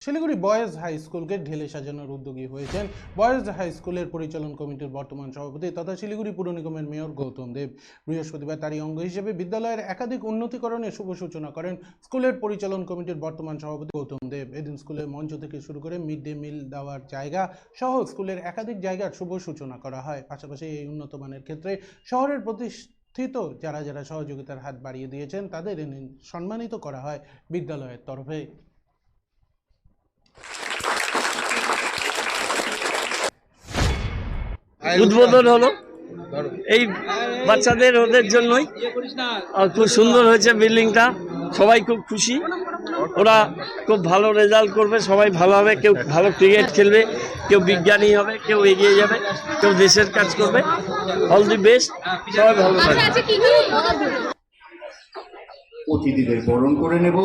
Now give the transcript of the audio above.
Siliguri boys high স্কুলকে ঢেলে সাজানোর উদ্যোগী হয়েছেন বয়েজ হাই স্কুলের পরিচালন কমিটির বর্তমান সভাপতি তথা শিলিগুড়ি পুর নিগমের মেয়র গৌতম দেব। বৃহস্পতিবার তারই অঙ্গ হিসেবে বিদ্যালয়ের একাধিক উন্নতিকরণের শুভ সূচনা করেন স্কুলের পরিচালন কমিটির বর্তমান সভাপতি গৌতম দেব। এদিন স্কুলের মঞ্চ থেকে শুরু করে মিড ডে মিল দেওয়ার জায়গা সহ স্কুলের একাধিক জায়গার শুভ সূচনা করা হয়। পাশাপাশি এই উন্নত মানের ক্ষেত্রে শহরের যারা যারা সহযোগিতার হাত বাড়িয়ে দিয়েছেন তাদের সম্মানিত করা হয় বিদ্যালয়ের তরফে। উদ্বোধন হলো এই বাচ্চাদের ওদের জন্যই, খুব সুন্দর হয়েছে বিল্ডিংটা, সবাই খুব খুশি, ওরা খুব ভালো রেজাল্ট করবে, সবাই ভালো হবে, কেউ ভালো ক্রিকেট খেলবে, কেউ বিজ্ঞানী হবে, কেউ এগিয়ে যাবে, কেউ দেশের কাজ করবে। অল দি বেস্ট, সবাই ভালো থাকবে। অতিথিদের বরণ করে নেব।